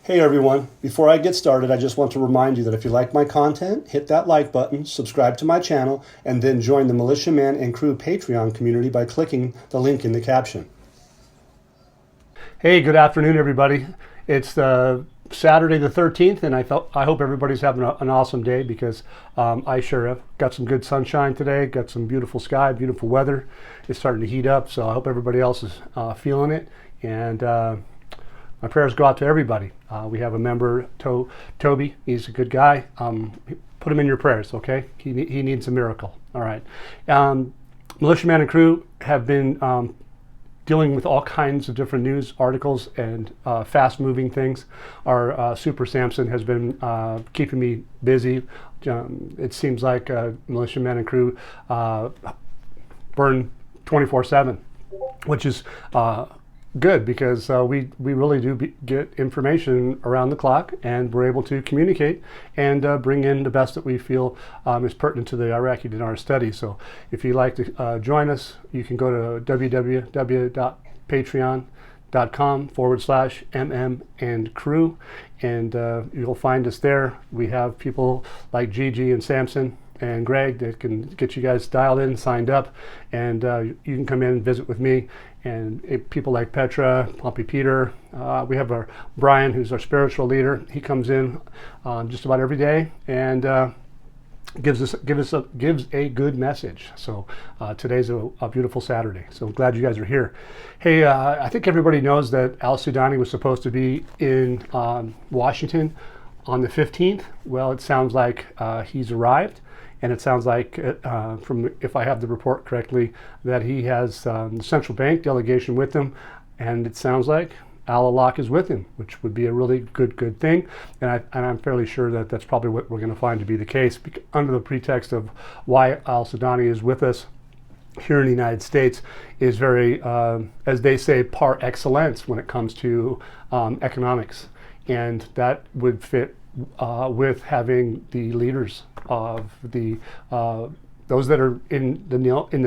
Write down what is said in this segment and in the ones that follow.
Hey everyone, before I get started, I just want to remind you that if you like my content, hit that like button, subscribe to my channel, and then join the Militiaman and Crew Patreon community by clicking the link in the caption. Hey, good afternoon everybody. It's Saturday the 13th, and I hope everybody's having an awesome day because I sure have. Got some good sunshine today, got some beautiful sky, beautiful weather. It's starting to heat up, so I hope everybody else is feeling it. And my prayers go out to everybody. We have a member, Toby. He's a good guy. Put him in your prayers, okay? He needs a miracle. All right. Militiaman and Crew have been dealing with all kinds of different news articles and fast-moving things. Our Super Samson has been keeping me busy. It seems like Militiaman and Crew burn 24/7, which is good because we really do get information around the clock, and we're able to communicate and bring in the best that we feel is pertinent to the Iraqi Dinar study. So if you'd like to join us, you can go to www.patreon.com/mm and crew, and you'll find us there. We have people like Gigi and Samson and Greg that can get you guys dialed in, signed up, and you can come in and visit with me. And people like Petra, Pompey Peter, we have our Brian, who's our spiritual leader. He comes in just about every day and gives a good message. So today's a beautiful Saturday. So I'm glad you guys are here. Hey, I think everybody knows that Al-Sudani was supposed to be in Washington on the 15th. Well, it sounds like he's arrived. And it sounds like, if I have the report correctly, that he has the central bank delegation with him. And it sounds like Al-Alaq is with him, which would be a really good thing. And I'm fairly sure that that's probably what we're going to find to be the case, under the pretext of why Al-Sudani is with us here in the United States is very, as they say, par excellence when it comes to economics. And that would fit with having the leaders of the those that are in the know and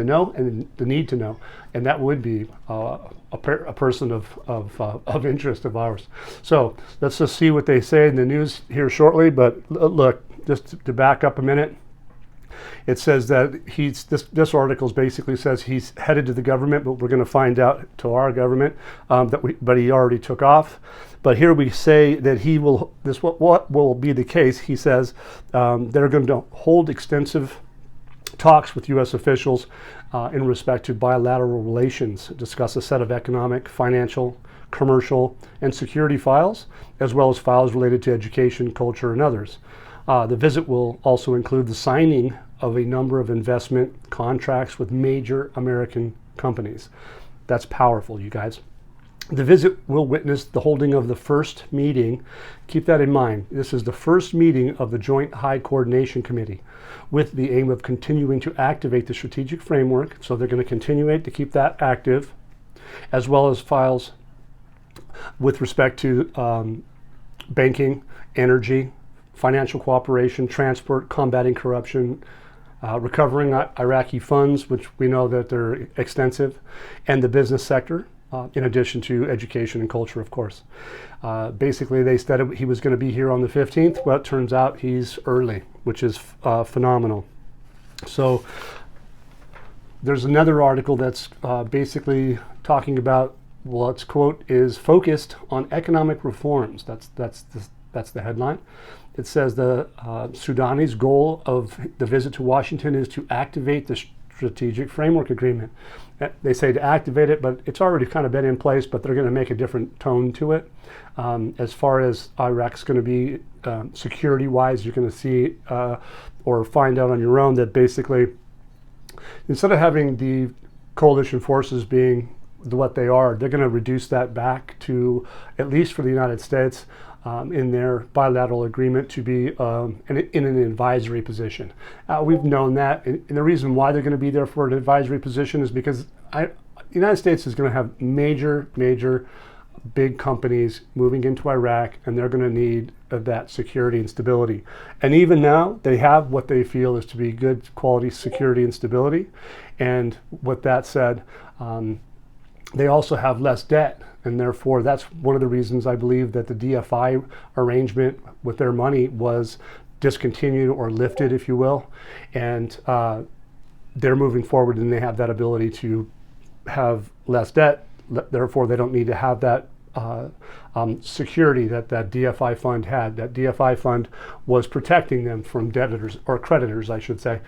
the need to know, and that would be a person of interest of ours. So let's just see what they say in the news here shortly. But look, just to back up a minute, it says that this article basically says he's headed to the government, but we're going to find out to our government but he already took off. But here we say that what will be the case. He says they're going to hold extensive talks with U.S. officials in respect to bilateral relations, discuss a set of economic, financial, commercial, and security files, as well as files related to education, culture, and others. The visit will also include the signing of a number of investment contracts with major American companies. That's powerful, you guys. The visit will witness the holding of the first meeting. Keep that in mind. This is the first meeting of the Joint High Coordination Committee with the aim of continuing to activate the strategic framework. So they're going to continue to keep that active, as well as files with respect to banking, energy, financial cooperation, transport, combating corruption, recovering Iraqi funds, which we know that they're extensive, and the business sector. In addition to education and culture, of course. Basically, they said he was going to be here on the 15th. Well, it turns out he's early, which is phenomenal. So there's another article that's basically talking about, well, its quote is focused on economic reforms. That's the headline. It says the Sudani's goal of the visit to Washington is to activate the strategic framework agreement. They say to activate it, but it's already kind of been in place, but they're going to make a different tone to it. As far as Iraq's going to be security-wise, you're going to see or find out on your own that basically, instead of having the coalition forces being what they are, they're going to reduce that back to, at least for the United States, in their bilateral agreement, to be in an advisory position. We've known that, and the reason why they're going to be there for an advisory position is because the United States is going to have major big companies moving into Iraq, and they're going to need that security and stability. And even now, they have what they feel is to be good quality security and stability. And with that said, they also have less debt And therefore, that's one of the reasons I believe that the DFI arrangement with their money was discontinued or lifted, if you will. And they're moving forward, and they have that ability to have less debt. Therefore, they don't need to have that security that DFI fund had. That DFI fund was protecting them from debtors, or creditors, I should say.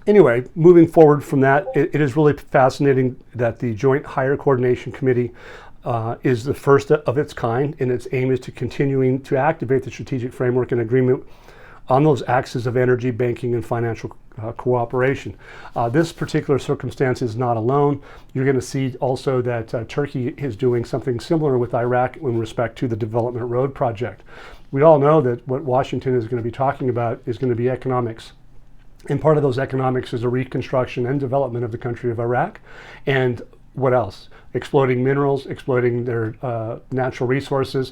Anyway, moving forward from that, it is really fascinating that the Joint Higher Coordination Committee is the first of its kind, and its aim is to continuing to activate the strategic framework and agreement on those axes of energy, banking, and financial cooperation. This particular circumstance is not alone. You're going to see also that Turkey is doing something similar with Iraq in respect to the Development Road Project. We all know that what Washington is going to be talking about is going to be economics. And part of those economics is a reconstruction and development of the country of Iraq. And what else? Exploiting minerals, exploiting their natural resources.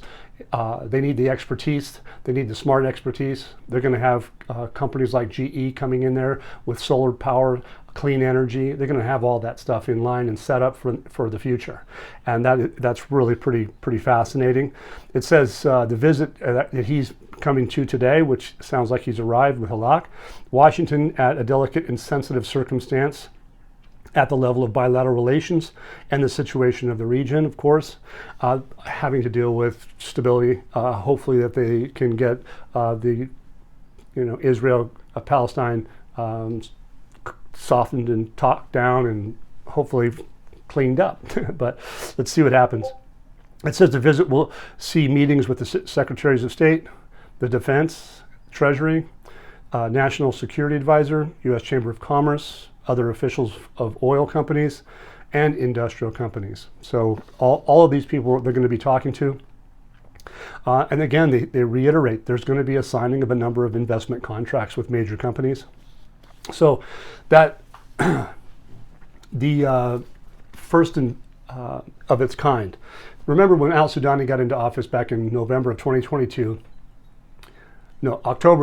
They need the expertise. They need the smart expertise. They're going to have companies like GE coming in there with solar power, clean energy. They're going to have all that stuff in line and set up for the future. And that's really pretty fascinating. It says the visit that he's coming to today, which sounds like he's arrived with Halak, Washington at a delicate and sensitive circumstance at the level of bilateral relations and the situation of the region, of course, having to deal with stability. Hopefully that they can get Israel, Palestine softened and talked down and hopefully cleaned up. But let's see what happens. It says the visit will see meetings with the secretaries of state, the defense, treasury, national security advisor, U.S. Chamber of Commerce, other officials of oil companies, and industrial companies. So all of these people they're going to be talking to. And again, they reiterate there's going to be a signing of a number of investment contracts with major companies. So that the first of its kind. Remember when Al-Sudani got into office back in October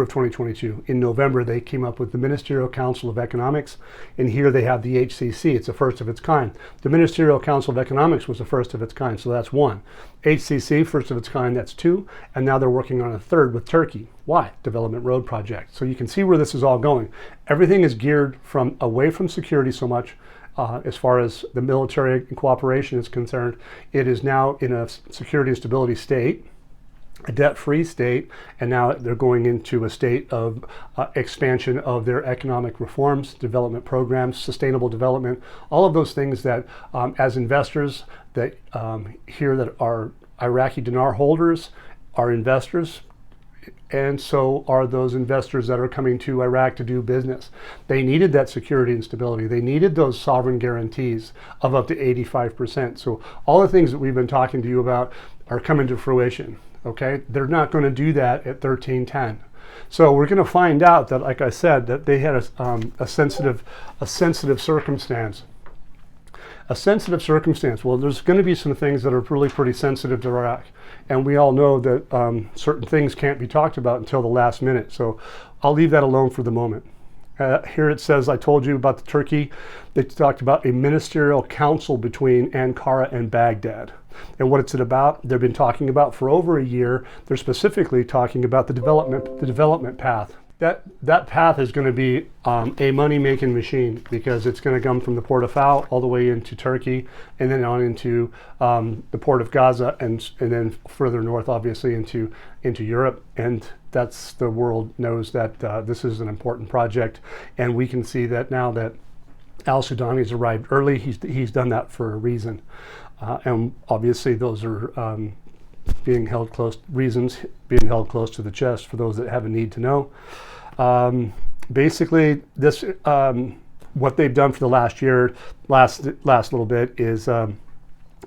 of 2022, in November, they came up with the Ministerial Council of Economics, and here they have the HCC. It's the first of its kind. The Ministerial Council of Economics was the first of its kind, so that's one. HCC, first of its kind, that's two, and now they're working on a third with Turkey. Why? Development Road Project. So you can see where this is all going. Everything is geared away from security so much. As far as the military cooperation is concerned, it is now in a security and stability state, a debt-free state, and now they're going into a state of expansion of their economic reforms, development programs, sustainable development, all of those things that as investors that here that are Iraqi dinar holders are investors, and so are those investors that are coming to Iraq to do business. They needed that security and stability. They needed those sovereign guarantees of up to 85%. So all the things that we've been talking to you about are coming to fruition. Okay, they're not going to do that at 1310. So we're going to find out that, like I said, that they had a sensitive circumstance. A sensitive circumstance. Well, there's going to be some things that are really pretty sensitive to Iraq, and we all know that certain things can't be talked about until the last minute. So I'll leave that alone for the moment. Here it says, I told you about the Turkey. They talked about a ministerial council between Ankara and Baghdad. And what it's about, they've been talking about for over a year. They're specifically talking about the development path. That path is going to be a money-making machine, because it's going to come from the port of Fao all the way into Turkey, and then on into the port of Gaza, and then further north, obviously, into Europe. And that's, the world knows that this is an important project, and we can see that now that Al-Sudani's arrived early. He's done that for a reason, and obviously those are being held close to the chest for those that have a need to know. Basically, this what they've done for the last year, last little bit is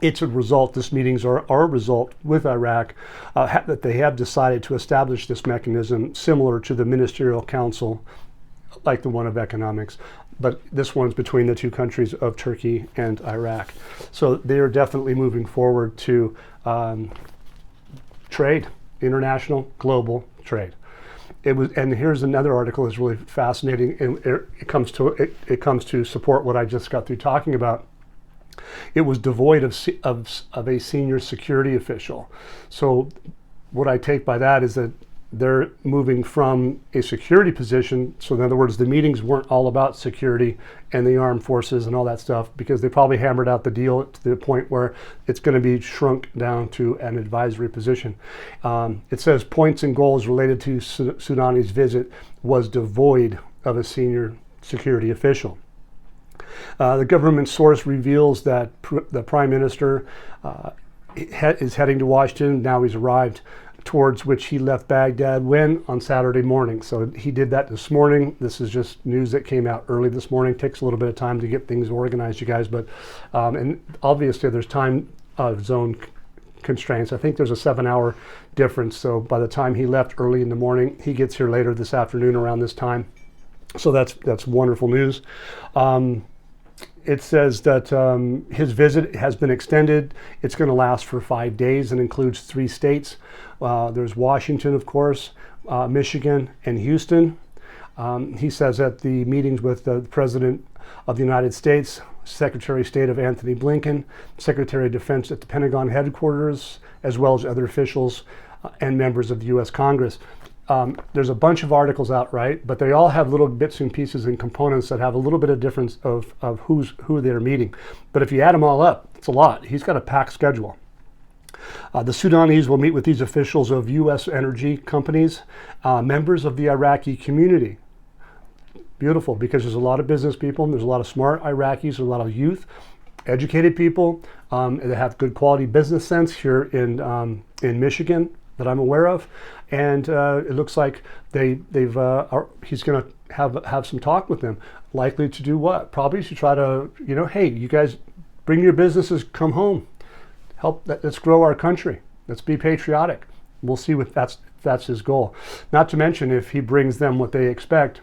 it's a result. This meetings are a result with Iraq that they have decided to establish this mechanism similar to the Ministerial Council, like the one of economics, but this one's between the two countries of Turkey and Iraq. So they are definitely moving forward to trade, international, global trade. And here's another article that's really fascinating, and it comes to support what I just got through talking about. It was devoid of a senior security official. So what I take by that is that they're moving from a security position. So in other words, the meetings weren't all about security and the armed forces and all that stuff, because they probably hammered out the deal to the point where it's going to be shrunk down to an advisory position. It says points and goals related to Sudani's visit was devoid of a senior security official. The government source reveals that the Prime Minister is heading to Washington. Now he's arrived, towards which he left Baghdad when on Saturday morning. So he did that this morning. This is just news that came out early this morning. Takes a little bit of time to get things organized, you guys, but and obviously there's time zone constraints. I think there's a 7-hour difference. So by the time he left early in the morning, he gets here later this afternoon around this time. So that's wonderful news. It says that his visit has been extended. It's going to last for 5 days and includes 3 states. There's Washington, of course, Michigan, and Houston. He says that the meetings with the President of the United States, Secretary of State of Anthony Blinken, Secretary of Defense at the Pentagon headquarters, as well as other officials and members of the U.S. Congress. There's a bunch of articles out, right? But they all have little bits and pieces and components that have a little bit of difference of who they're meeting. But if you add them all up, it's a lot. He's got a packed schedule. The Sudanese will meet with these officials of U.S. energy companies, members of the Iraqi community. Beautiful, because there's a lot of business people, and there's a lot of smart Iraqis, there's a lot of youth, educated people that have good quality business sense here in Michigan that I'm aware of. And it looks like he's going to have some talk with them. Likely to do what? Probably to try to, hey, you guys bring your businesses, come home. Let's grow our country. Let's be patriotic. We'll see what that's his goal. Not to mention, if he brings them what they expect,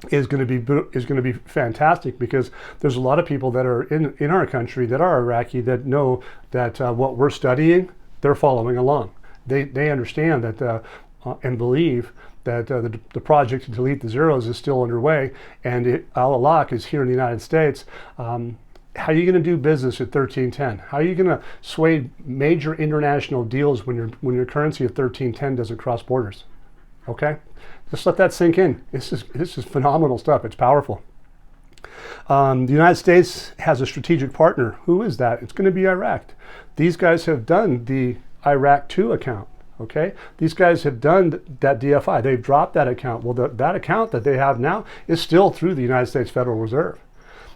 is going to be fantastic, because there's a lot of people that are in our country that are Iraqi that know that what we're studying, they're following along. They understand that and believe that the project to delete the zeros is still underway, and Al-Alaq is here in the United States. How are you going to do business at 1310? How are you going to sway major international deals when your currency at 1310 doesn't cross borders? Okay, just let that sink in. This is phenomenal stuff. It's powerful. The United States has a strategic partner. Who is that? It's going to be Iraq. These guys have done the Iraq 2 account. Okay, these guys have done that DFI. They've dropped that account. Well, that account that they have now is still through the United States Federal Reserve.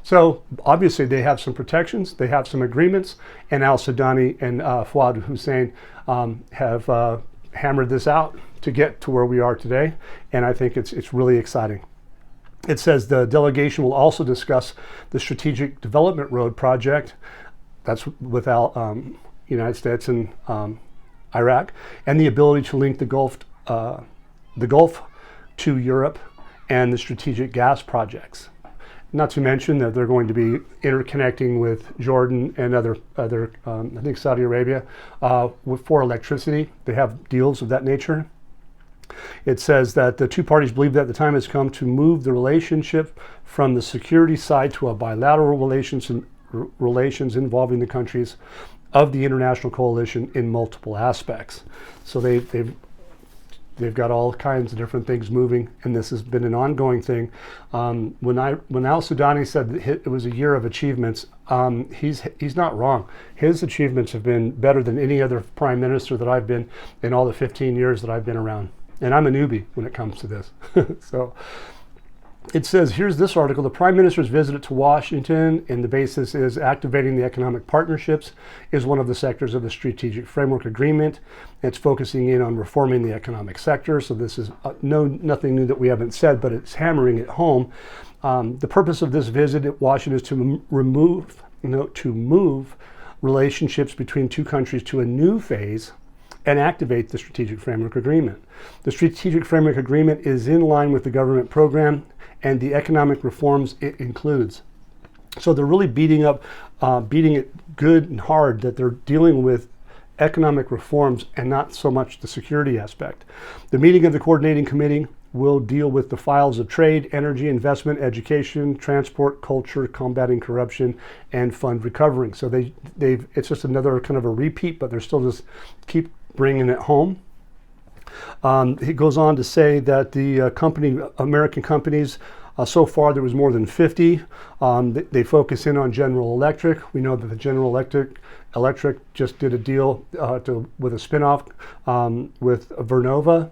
So obviously they have some protections, they have some agreements, and Al-Sudani and Fuad Hussein have hammered this out to get to where we are today, and I think it's really exciting. It says the delegation will also discuss the Strategic Development Road project. That's with United States and Iraq, and the ability to link the Gulf to Europe, and the strategic gas projects. Not to mention that they're going to be interconnecting with Jordan and other I think Saudi Arabia for electricity. They have deals of that nature. It says that the two parties believe that the time has come to move the relationship from the security side to a bilateral relations involving the countries of the international coalition in multiple aspects. So they've got all kinds of different things moving, and this has been an ongoing thing. When Al-Sudani said that it was a year of achievements, he's not wrong. His achievements have been better than any other prime minister that I've been in all the 15 years that I've been around. And I'm a newbie when it comes to this. So it says, here's this article: the Prime Minister's visit to Washington, and the basis is activating the economic partnerships, is one of the sectors of the Strategic Framework Agreement. It's focusing in on reforming the economic sector. So this is nothing new that we haven't said, but it's hammering it home. The purpose of this visit at Washington is to move relationships between two countries to a new phase and activate the Strategic Framework Agreement. The Strategic Framework Agreement is in line with the government program and the economic reforms it includes. So they're really beating it good and hard that they're dealing with economic reforms and not so much the security aspect. The meeting of the coordinating committee will deal with the files of trade, energy, investment, education, transport, culture, combating corruption, and fund recovering. So it's just another kind of a repeat, but they're still just keep bringing it home. He goes on to say that the American companies, so far there was more than 50. They focus in on General Electric. We know that the General Electric just did a deal with a spinoff with Vernova.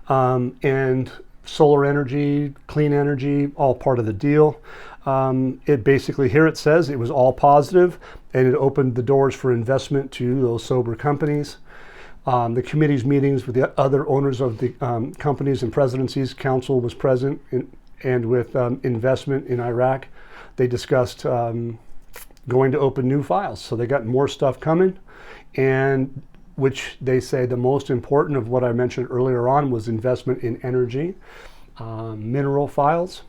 And solar energy, clean energy, all part of the deal. It basically, here it says, it was all positive, and it opened the doors for investment to those sober companies. The committee's meetings with the other owners of the companies and presidencies, council was present, and with investment in Iraq, they discussed going to open new files. So they got more stuff coming, and which they say the most important of what I mentioned earlier on was investment in energy, mineral files,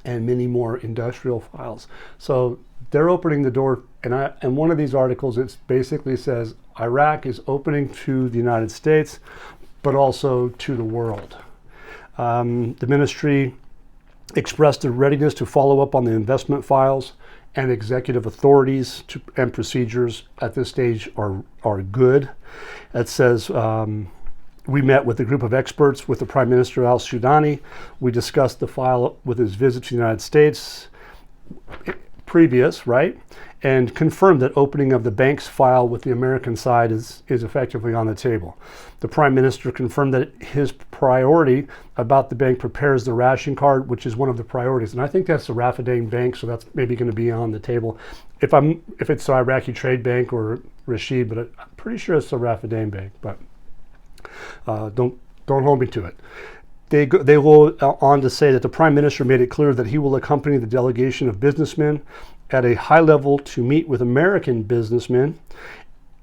and many more industrial files. So they're opening the door, and one of these articles, it basically says Iraq is opening to the United States, but also to the world. The ministry expressed a readiness to follow up on the investment files, and executive authorities and procedures at this stage are good. It says, we met with a group of experts with the Prime Minister Al-Sudani. We discussed the file with his visit to the United States previous, right? And confirmed that opening of the bank's file with the American side is effectively on the table. The Prime Minister confirmed that his priority about the bank prepares the ration card, which is one of the priorities. And I think that's the Rafidane Bank, so that's maybe going to be on the table. If it's the Iraqi Trade Bank or Rashid, but I'm pretty sure it's the Rafidane Bank, but don't hold me to it. They go on to say that the Prime Minister made it clear that he will accompany the delegation of businessmen at a high level to meet with American businessmen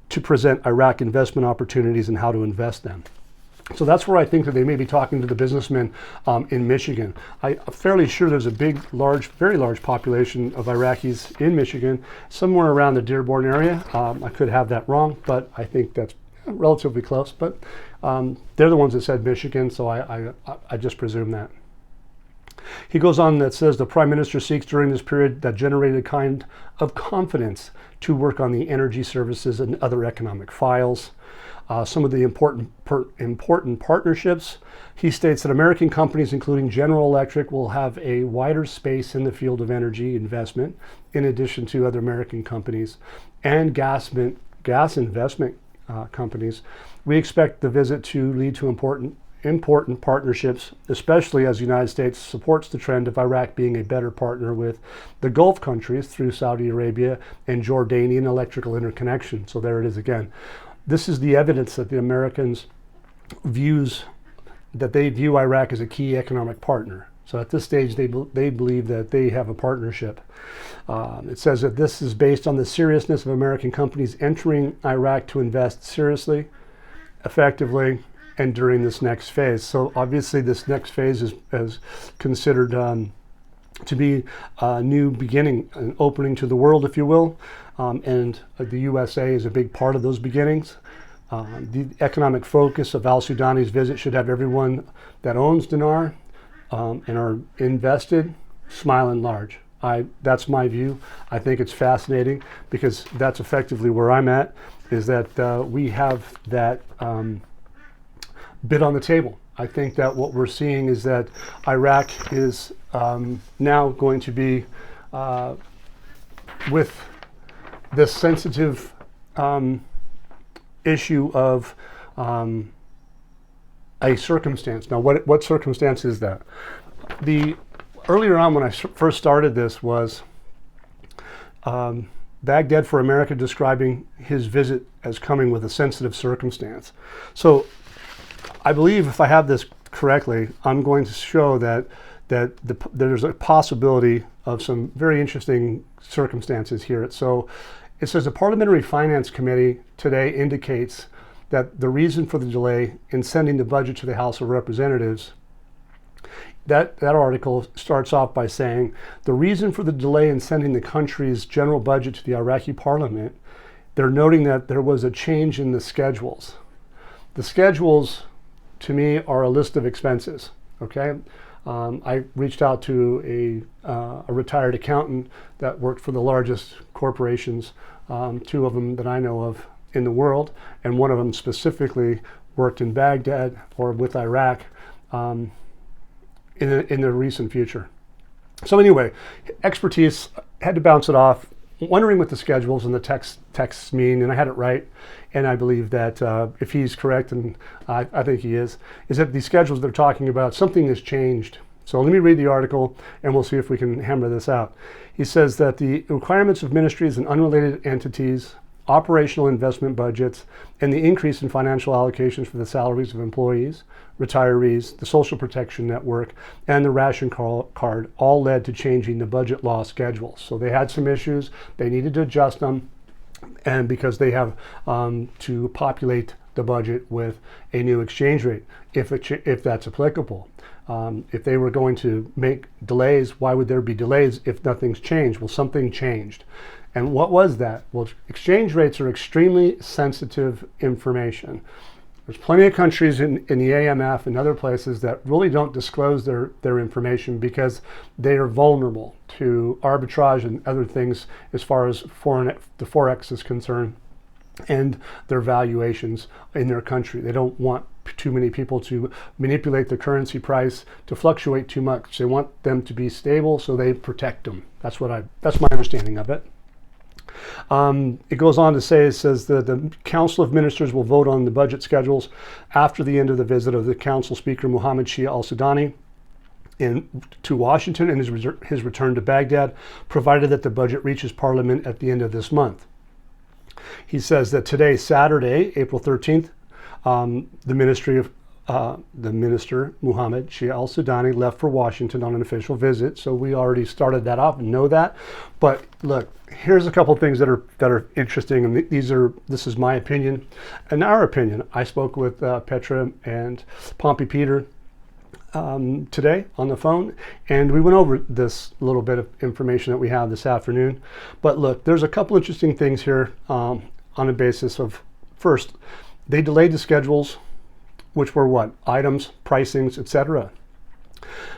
to present Iraq investment opportunities and how to invest them. So that's where I think that they may be talking to the businessmen in Michigan. I'm fairly sure there's a very large population of Iraqis in Michigan, somewhere around the Dearborn area. I could have that wrong, but I think that's relatively close. But they're the ones that said Michigan, so I just presume that. He goes on that says the Prime Minister seeks during this period that generated a kind of confidence to work on the energy services and other economic files. Some of the important partnerships. He states that American companies, including General Electric, will have a wider space in the field of energy investment, in addition to other American companies and gas investment companies. We expect the visit to lead to important partnerships, especially as the United States supports the trend of Iraq being a better partner with the Gulf countries through Saudi Arabia and Jordanian electrical interconnection. So there it is again. This is the evidence that the Americans view Iraq as a key economic partner. So at this stage, they believe that they have a partnership. It says that this is based on the seriousness of American companies entering Iraq to invest seriously, effectively, and during this next phase. So obviously this next phase is considered to be a new beginning, an opening to the world, if you will, and the USA is a big part of those beginnings. The economic focus of Al-Sudani's visit should have everyone that owns Dinar and are invested smiling large. That's my view. I think it's fascinating because that's effectively where I'm at, is that we have that bid on the table. I think that what we're seeing is that Iraq is now going to be with this sensitive issue of a circumstance. Now, what circumstance is that? Earlier on when I first started this was Baghdad for America describing his visit as coming with a sensitive circumstance. So I believe if I have this correctly, I'm going to show that there's a possibility of some very interesting circumstances here. So it says the Parliamentary Finance Committee today indicates that the reason for the delay in sending the budget to the House of Representatives, that article starts off by saying the reason for the delay in sending the country's general budget to the Iraqi parliament they're noting that there was a change in the schedules. The schedules, to me, are a list of expenses, okay? I reached out to a retired accountant that worked for the largest corporations, two of them that I know of in the world, and one of them specifically worked in Baghdad or with Iraq in the recent future. So anyway, expertise, had to bounce it off, wondering what the schedules and the texts mean, and I had it right. And I believe that if he's correct, and I think he is that these schedules they're talking about, something has changed. So let me read the article and we'll see if we can hammer this out. He says that the requirements of ministries and unrelated entities, operational investment budgets, and the increase in financial allocations for the salaries of employees, retirees, the social protection network, and the ration card all led to changing the budget law schedule. So they had some issues, they needed to adjust them, and because they have to populate the budget with a new exchange rate, if that's applicable. If they were going to make delays, why would there be delays if nothing's changed? Well, something changed. And what was that? Well, exchange rates are extremely sensitive information. There's plenty of countries in the AMF and other places that really don't disclose their information because they are vulnerable to arbitrage and other things as far as the Forex is concerned and their valuations in their country. They don't want too many people to manipulate the currency price to fluctuate too much. They want them to be stable, so they protect them. That's my understanding of it. It goes on to say, it says that the Council of Ministers will vote on the budget schedules after the end of the visit of the Council Speaker Mohammed Shia Al-Sudani to Washington and his return to Baghdad, provided that the budget reaches Parliament at the end of this month. He says that today, Saturday, April 13th, the minister, Mohammed Shia Al-Sudani, left for Washington on an official visit. So we already started that off and know that. But look, here's a couple things that are interesting, and this is my opinion and our opinion. I spoke with Petra and Pompey Peter today on the phone, and we went over this little bit of information that we have this afternoon. But look, there's a couple interesting things here on a basis of, first, they delayed the schedules, which were what? Items, pricings, etc.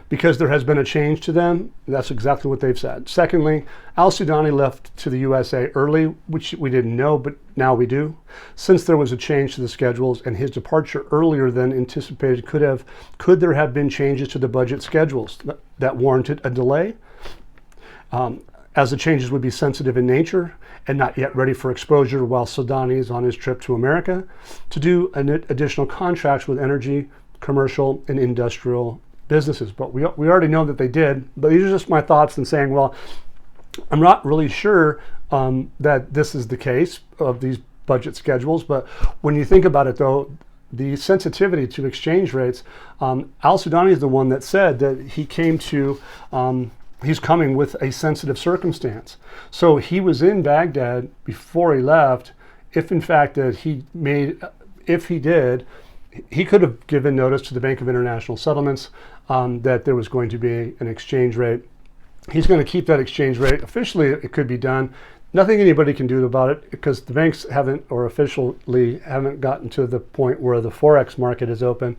Because there has been a change to them. That's exactly what they've said. Secondly, Al-Sudani left to the USA early, which we didn't know, but now we do. Since there was a change to the schedules and his departure earlier than anticipated, could there have been changes to the budget schedules that warranted a delay? As the changes would be sensitive in nature and not yet ready for exposure while Sudani is on his trip to America, to do additional contracts with energy, commercial, and industrial businesses. But we already know that they did. But these are just my thoughts and saying, well, I'm not really sure that this is the case of these budget schedules. But when you think about it, though, the sensitivity to exchange rates, Al-Sudani is the one that said that he came to he's coming with a sensitive circumstance. So he was in Baghdad before he left. If in fact that if he did, he could have given notice to the Bank of International Settlements that there was going to be an exchange rate. He's going to keep that exchange rate. Officially, it could be done. Nothing anybody can do about it because the banks officially haven't gotten to the point where the Forex market is open.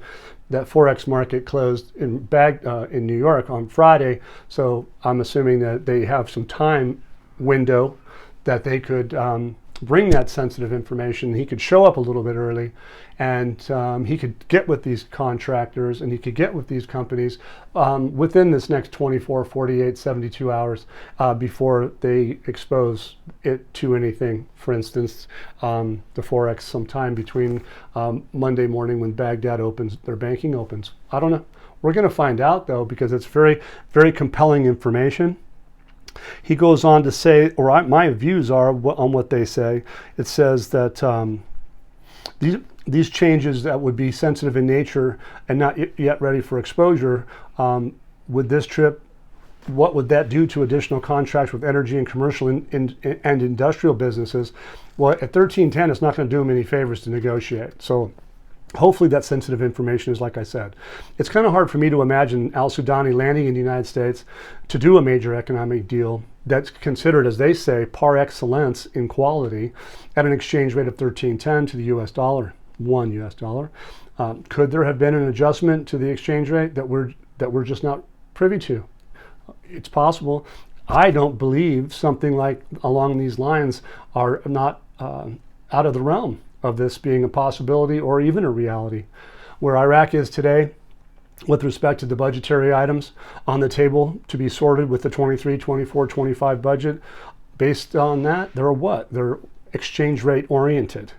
That Forex market closed in New York on Friday, so I'm assuming that they have some time window that they could bring that sensitive information. He could show up a little bit early, and he could get with these contractors and he could get with these companies within this next 24, 48, 72 hours before they expose it to anything. For instance, the Forex sometime between Monday morning when Baghdad opens, their banking opens. I don't know. We're going to find out, though, because it's very, very compelling information. He goes on to say, or my views are on what they say. It says that these changes that would be sensitive in nature and not yet ready for exposure, with this trip, what would that do to additional contracts with energy and commercial and industrial businesses? Well, at 1310, it's not going to do them any favors to negotiate. So hopefully that sensitive information is, like I said. It's kind of hard for me to imagine Al-Sudani landing in the United States to do a major economic deal that's considered, as they say, par excellence in quality at an exchange rate of 13.10 to the US dollar, $1. Could there have been an adjustment to the exchange rate that we're just not privy to? It's possible. I don't believe something like along these lines are not out of the realm of this being a possibility or even a reality. Where Iraq is today, with respect to the budgetary items on the table to be sorted with the 23, 24, 25 budget, based on that, they're what? They're exchange rate oriented.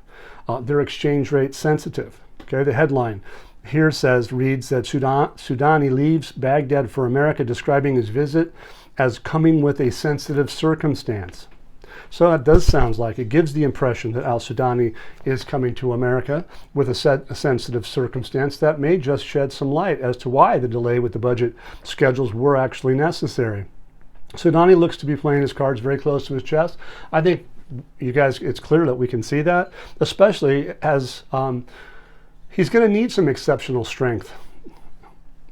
They're exchange rate sensitive. Okay, the headline here reads that Sudani leaves Baghdad for America, describing his visit as coming with a sensitive circumstance. So that does sound like it gives the impression that Al-Sudani is coming to America with a sensitive circumstance that may just shed some light as to why the delay with the budget schedules were actually necessary. Sudani looks to be playing his cards very close to his chest. I think you guys, it's clear that we can see that, especially as he's going to need some exceptional strength,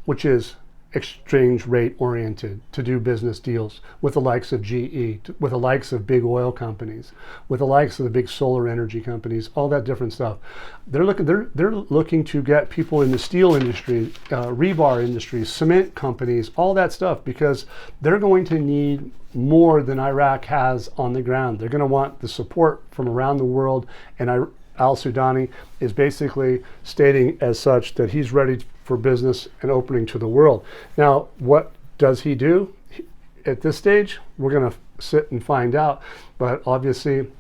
which is exchange rate oriented, to do business deals with the likes of GE, with the likes of big oil companies, with the likes of the big solar energy companies, all that different stuff. They're looking to get people in the steel industry, rebar industry, cement companies, all that stuff, because they're going to need more than Iraq has on the ground. They're going to want the support from around the world, and Al-Sudani is basically stating as such that he's ready for business and opening to the world. Now, what does he do? At this stage, we're going to sit and find out. But obviously,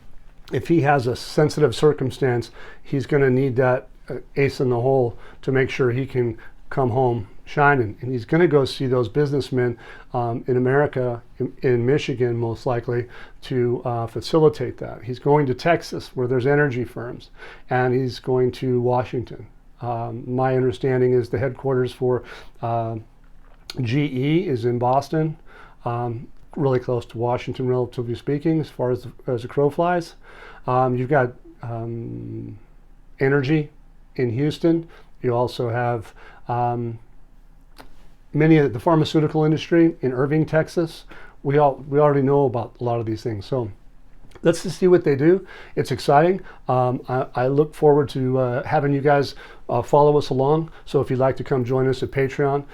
if he has a sensitive circumstance, he's going to need that ace in the hole to make sure he can come home shining. And he's going to go see those businessmen in America, in Michigan, most likely, to facilitate that. He's going to Texas, where there's energy firms, and he's going to Washington. My understanding is the headquarters for GE is in Boston, really close to Washington, relatively speaking, as far as the crow flies. You've got energy in Houston. You also have many of the pharmaceutical industry in Irving, Texas. We already know about a lot of these things. So let's just see what they do. It's exciting. I look forward to having you guys follow us along. So if you'd like to come join us at Patreon,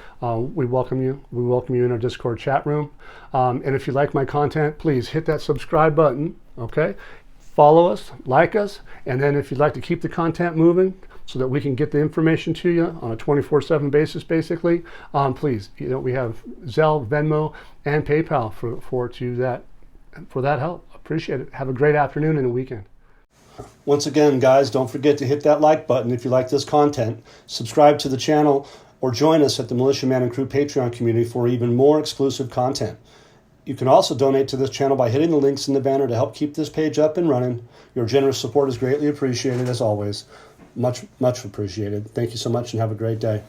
we welcome you. We welcome you in our Discord chat room. And if you like my content, please hit that subscribe button, okay? Follow us, like us, and then if you'd like to keep the content moving so that we can get the information to you on a 24/7 basis, basically, please, we have Zelle, Venmo, and PayPal for that help. Appreciate it. Have a great afternoon and a weekend. Once again, guys, don't forget to hit that like button if you like this content. Subscribe to the channel or join us at the Militia Man and Crew Patreon community for even more exclusive content. You can also donate to this channel by hitting the links in the banner to help keep this page up and running. Your generous support is greatly appreciated, as always. Much, much appreciated. Thank you so much and have a great day.